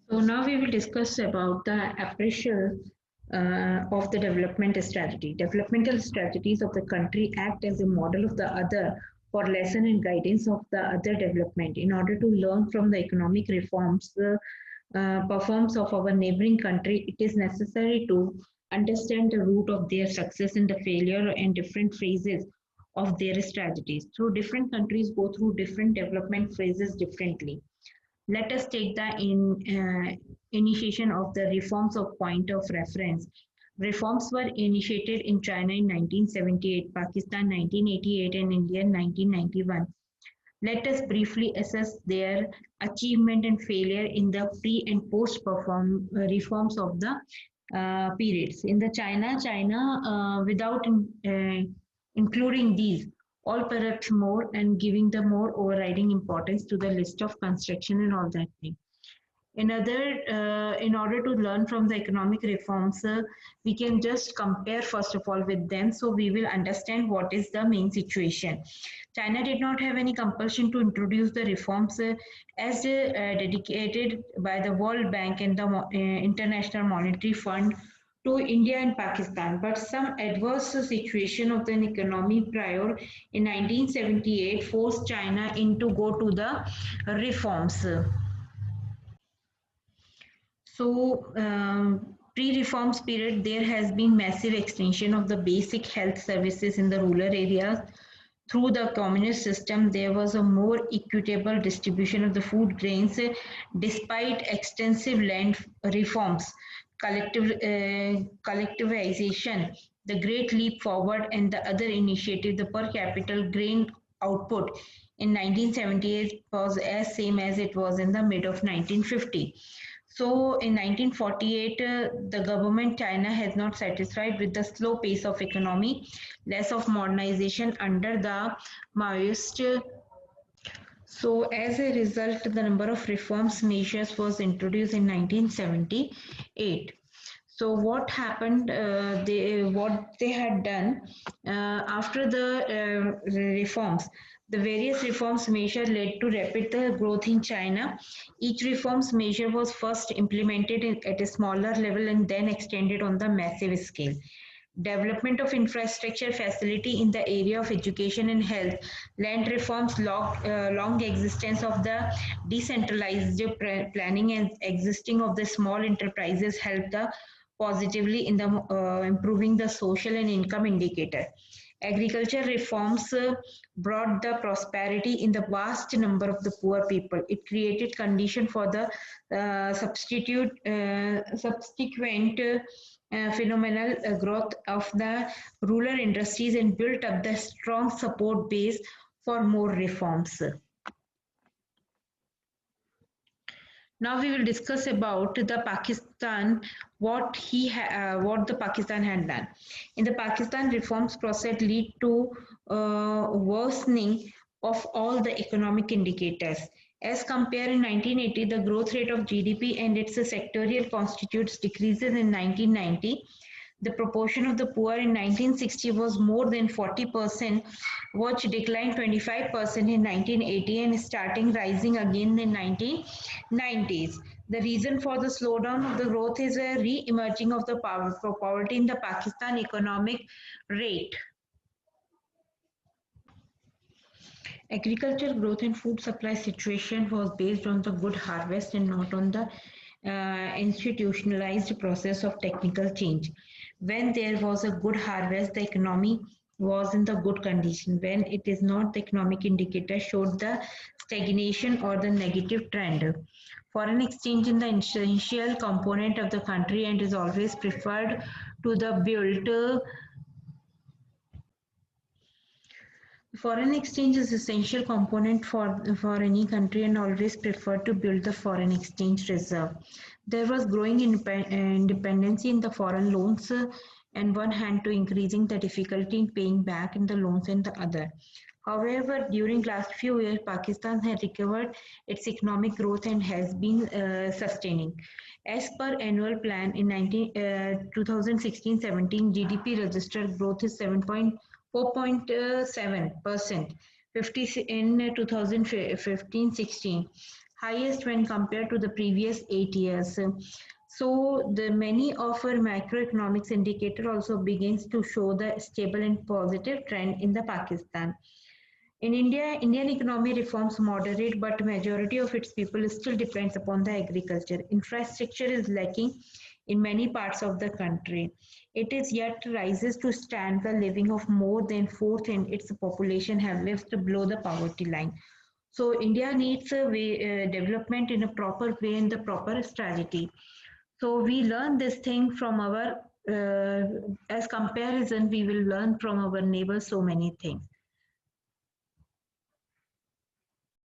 So now we will discuss about the appraisal of the development strategy. Developmental strategies of the country act as a model of the other for lesson and guidance of the other development. In order to learn from the economic reforms performs of our neighboring country, it is necessary to understand the root of their success and the failure and different phases of their strategies. Through different countries go through different development phases differently. Let us take the initiation of the reforms of point of reference. Reforms were initiated in China in 1978, Pakistan 1988, and India in 1991. Let us briefly assess their achievement and failure in the pre and post perform reforms of the periods. In the China, without including these, all perhaps more and giving the more overriding importance to the list of construction and all that thing. In order to learn from the economic reforms, we can just compare first of all with them so we will understand what is the main situation. China did not have any compulsion to introduce the reforms as dedicated by the World Bank and the International Monetary Fund to India and Pakistan, but some adverse situation of the economy prior in 1978 forced China into go to the reforms. So, pre-reforms period, there has been massive extension of the basic health services in the rural areas. Through the communist system, there was a more equitable distribution of the food grains, despite extensive land reforms, collectivization, the Great Leap Forward, and the other initiative. The per capita grain output in 1978 was as same as it was in the mid of 1950. So in 1948, the government China has not satisfied with the slow pace of economy, less of modernization under the Maoist. So as a result, the number of reforms measures was introduced in 1978. So what happened? What they had done after the reforms. The various reforms measure led to rapid growth in China. Each reforms measure was first implemented at a smaller level and then extended on the massive scale. Development of infrastructure facility in the area of education and health, land reforms, long existence of the decentralized planning and existing of the small enterprises helped the positively in the improving the social and income indicator. Agriculture reforms brought the prosperity in the vast number of the poor people. It created condition for the subsequent phenomenal growth of the rural industries and built up the strong support base for more reforms. Now we will discuss about the Pakistan, what the Pakistan had done. In the Pakistan reforms process lead to worsening of all the economic indicators. As compared in 1980, the growth rate of GDP and its sectorial constitutes decreases in 1990. The proportion of the poor in 1960 was more than 40%, which declined 25% in 1980 and starting rising again in 1990s. The reason for the slowdown of the growth is a re-emerging of the poverty in the Pakistan economic rate. Agriculture growth and food supply situation was based on the good harvest and not on the institutionalized process of technical change. When there was a good harvest, the economy was in the good condition. When it is not, the economic indicator showed the stagnation or the negative trend. Foreign exchange is the essential component of the country and is always preferred to the built. Foreign exchange is essential component for any country and always preferred to build the foreign exchange reserve. There was growing independency in the foreign loans and one hand to increasing the difficulty in paying back in the loans and the other. However, during last few years, Pakistan has recovered its economic growth and has been sustaining. As per annual plan in 2016-17, GDP registered growth is 4.7%, 50 in 2015-16. highest when compared to the previous 8 years. So the many of our macroeconomics indicator also begins to show the stable and positive trend in the Pakistan. In India, Indian economy reforms moderate, but majority of its people still depends upon the agriculture. Infrastructure is lacking in many parts of the country. It is yet rises to stand the living of more than fourth in its population have lived below the poverty line. So India needs a development in a proper way and the proper strategy. So we learn this thing from our as comparison, we will learn from our neighbors so many things.